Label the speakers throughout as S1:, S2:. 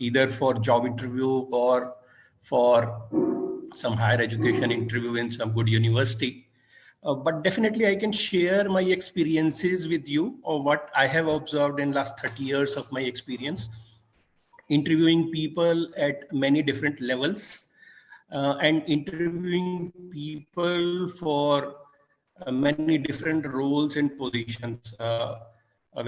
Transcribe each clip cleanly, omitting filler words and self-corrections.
S1: either for job interview or for some higher education interview in some good university. But definitely I can share my experiences with you of what I have observed in last 30 years of my experience interviewing people at many different levels and interviewing people for many different roles and positions,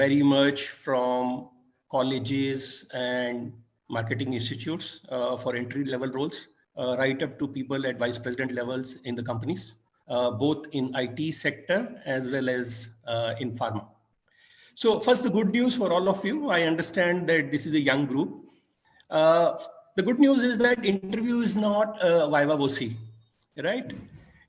S1: very much from colleges and marketing institutes for entry level roles, right up to people at vice president levels in the companies, both in IT sector as well as in pharma. So first, the good news for all of you. I understand that this is a young group. The good news is that interview is not viva voce, right?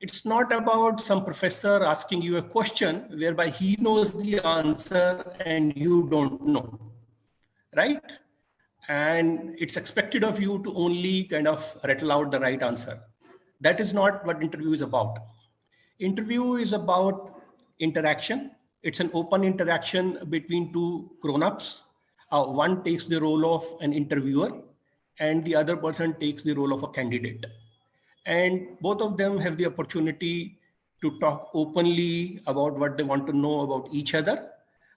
S1: It's not about some professor asking you a question whereby he knows the answer and you don't know, right? And it's expected of you to only kind of rattle out the right answer. That is not what interview is about. Interview is about interaction. It's an open interaction between two grown-ups. One takes the role of an interviewer and the other person takes the role of a candidate. And both of them have the opportunity to talk openly about what they want to know about each other,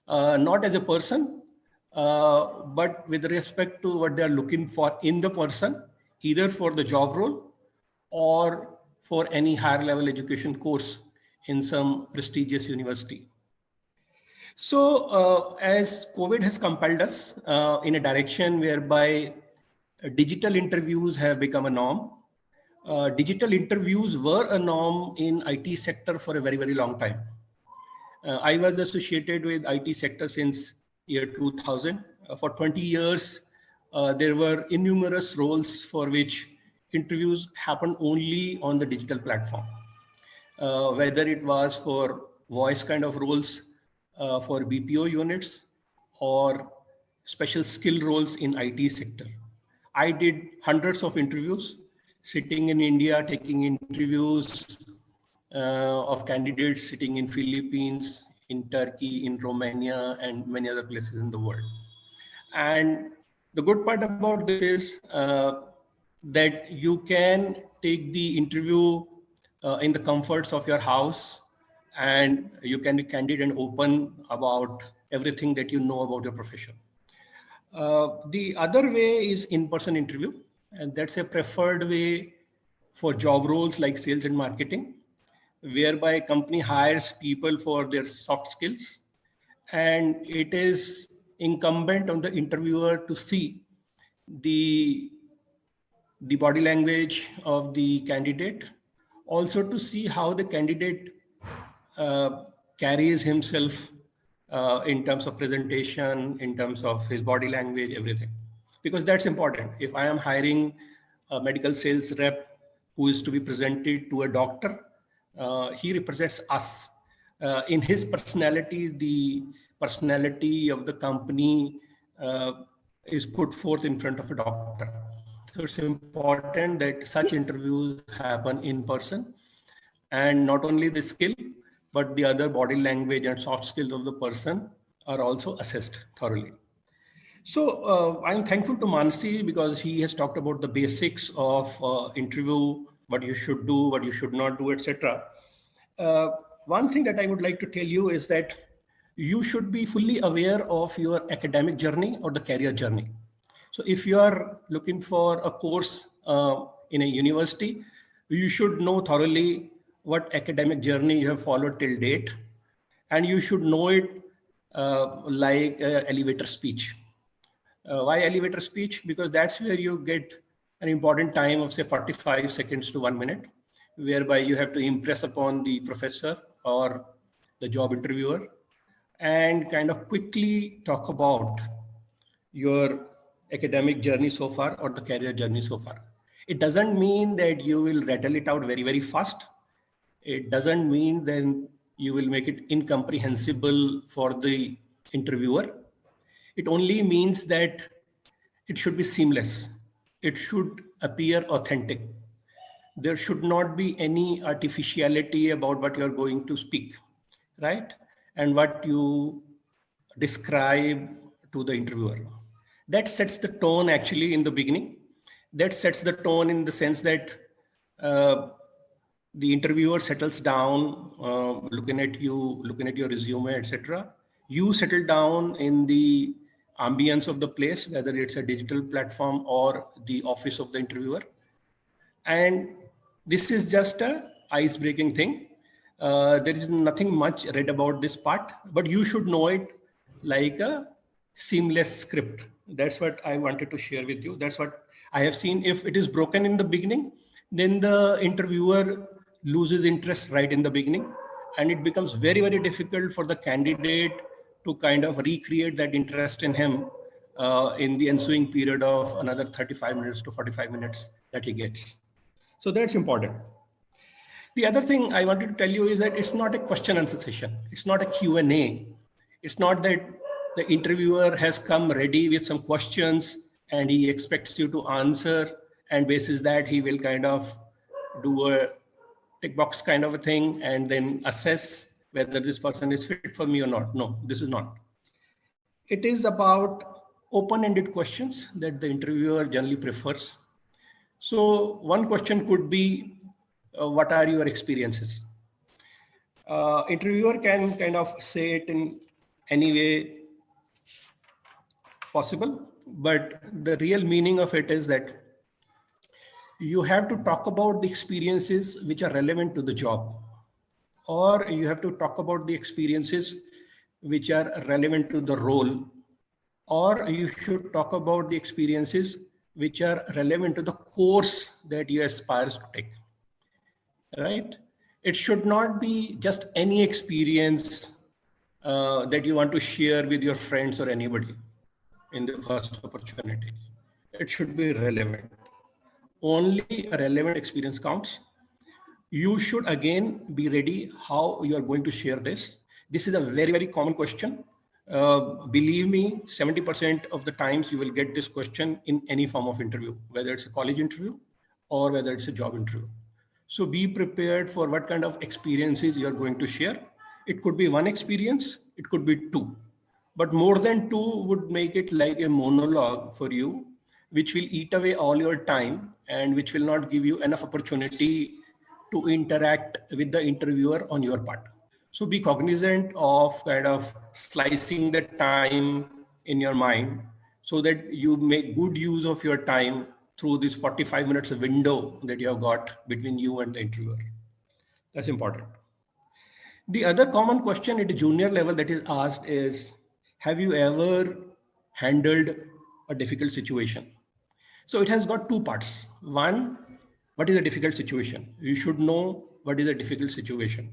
S1: not as a person, but with respect to what they are looking for in the person, either for the job role or for any higher level education course in some prestigious university. So as COVID has compelled us in a direction whereby digital interviews have become a norm. Digital interviews were a norm in IT sector for a very, very long time. I was associated with IT sector since year 2000. For 20 years, there were innumerous roles for which interviews happened only on the digital platform. Whether it was for voice kind of roles for BPO units or special skill roles in IT sector. I did hundreds of interviews, sitting in India, taking interviews of candidates sitting in Philippines, in Turkey, in Romania, and many other places in the world. And the good part about this is that you can take the interview in the comforts of your house, and you can be candid and open about everything that you know about your profession. The other way is in-person interview, and that's a preferred way for job roles like sales and marketing, whereby a company hires people for their soft skills, and it is incumbent on the interviewer to see the body language of the candidate, also to see how the candidate carries himself in terms of presentation, in terms of his body language, everything. Because that's important. If I am hiring a medical sales rep who is to be presented to a doctor, he represents us. In his personality, the personality of the company is put forth in front of a doctor. So it's important that such interviews happen in person, and not only the skill, but the other body language and soft skills of the person are also assessed thoroughly. So I'm thankful to Mansi because he has talked about the basics of interview, what you should do, what you should not do, etc. One thing that I would like to tell you is that you should be fully aware of your academic journey or the career journey. So if you are looking for a course in a university, you should know thoroughly what academic journey you have followed till date, and you should know it like elevator speech. Why elevator speech? Because that's where you get an important time of say 45 seconds to 1 minute, whereby you have to impress upon the professor or the job interviewer and kind of quickly talk about your academic journey so far or the career journey so far. It doesn't mean that you will rattle it out very, very fast. It doesn't mean then you will make it incomprehensible for the interviewer. It only means that it should be seamless. It should appear authentic. There should not be any artificiality about what you're going to speak, right? And what you describe to the interviewer. That sets the tone actually in the beginning. That sets the tone in the sense that the interviewer settles down, looking at you, looking at your resume, etc. You settle down in the ambience of the place, whether it's a digital platform or the office of the interviewer. And this is just a ice-breaking thing. There is nothing much read about this part, but you should know it like a seamless script. That's what I wanted to share with you. That's what I have seen. If it is broken in the beginning, then the interviewer loses interest right in the beginning, and it becomes very, very difficult for the candidate to kind of recreate that interest in him in the ensuing period of another 35 minutes to 45 minutes that he gets. So that's important. The other thing I wanted to tell you is that it's not a question answer session. It's not a Q&A. It's not that the interviewer has come ready with some questions and he expects you to answer, and basis that he will kind of do a tick box kind of a thing and then assess whether this person is fit for me or not. No, this is not. It is about open-ended questions that the interviewer generally prefers. So one question could be, what are your experiences? Interviewer can kind of say it in any way possible, but the real meaning of it is that you have to talk about the experiences which are relevant to the job, or you have to talk about the experiences which are relevant to the role, or you should talk about the experiences which are relevant to the course that you aspire to take, right? It should not be just any experience that you want to share with your friends or anybody in the first opportunity. It should be relevant. Only a relevant experience counts. You should again be ready how you are going to share this. This is a very, very common question. Believe me, 70% of the times you will get this question in any form of interview, whether it's a college interview or whether it's a job interview. So be prepared for what kind of experiences you're going to share. It could be one experience, it could be two, but more than two would make it like a monologue for you, which will eat away all your time and which will not give you enough opportunity to interact with the interviewer on your part. So be cognizant of kind of slicing the time in your mind so that you make good use of your time through this 45 minutes window that you have got between you and the interviewer. That's important. The other common question at a junior level that is asked is, have you ever handled a difficult situation? So it has got two parts. One, what is a difficult situation? You should know what is a difficult situation,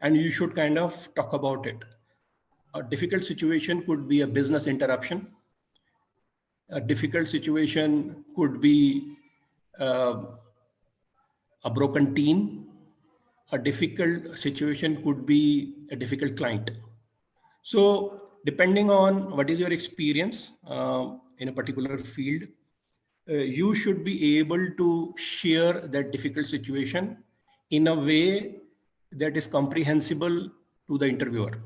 S1: and you should kind of talk about it. A difficult situation could be a business interruption. A difficult situation could be a broken team. A difficult situation could be a difficult client. So depending on what is your experience in a particular field, you should be able to share that difficult situation in a way that is comprehensible to the interviewer.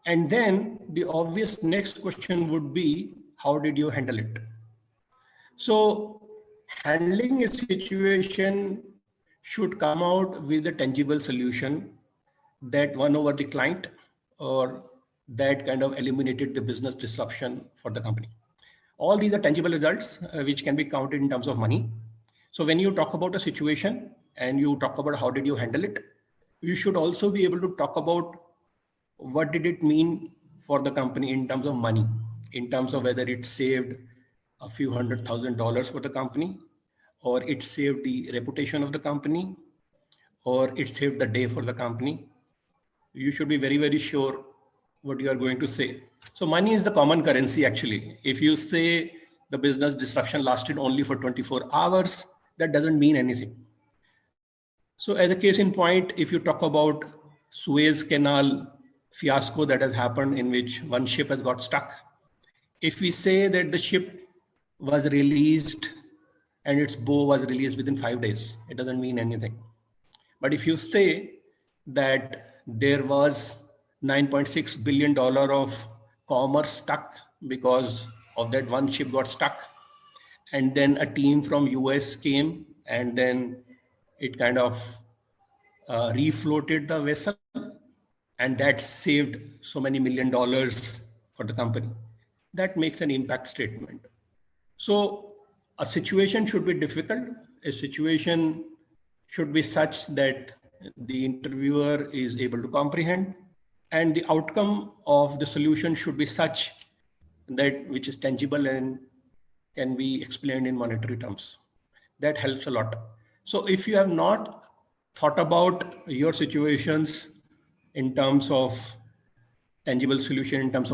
S1: And then the obvious next question would be, how did you handle it? So handling a situation should come out with a tangible solution that won over the client or that kind of eliminated the business disruption for the company. All these are tangible results which can be counted in terms of money. So when you talk about a situation and you talk about how did you handle it, you should also be able to talk about what did it mean for the company in terms of money, in terms of whether it saved a few $100,000 for the company, or it saved the reputation of the company, or it saved the day for the company. You should be very, very sure what you are going to say. So money is the common currency actually. If you say the business disruption lasted only for 24 hours, that doesn't mean anything. So as a case in point, if you talk about Suez Canal fiasco that has happened in which one ship has got stuck, if we say that the ship was released and its bow was released within 5 days, it doesn't mean anything. But if you say that there was $9.6 billion of commerce stuck because of that one ship got stuck, and then a team from US came, and then it kind of refloated the vessel, and that saved so many $1 million for the company. That makes an impact statement. So a situation should be difficult. A situation should be such that the interviewer is able to comprehend, and the outcome of the solution should be such that which is tangible and can be explained in monetary terms. That helps a lot. So if you have not thought about your situations in terms of tangible solution, in terms of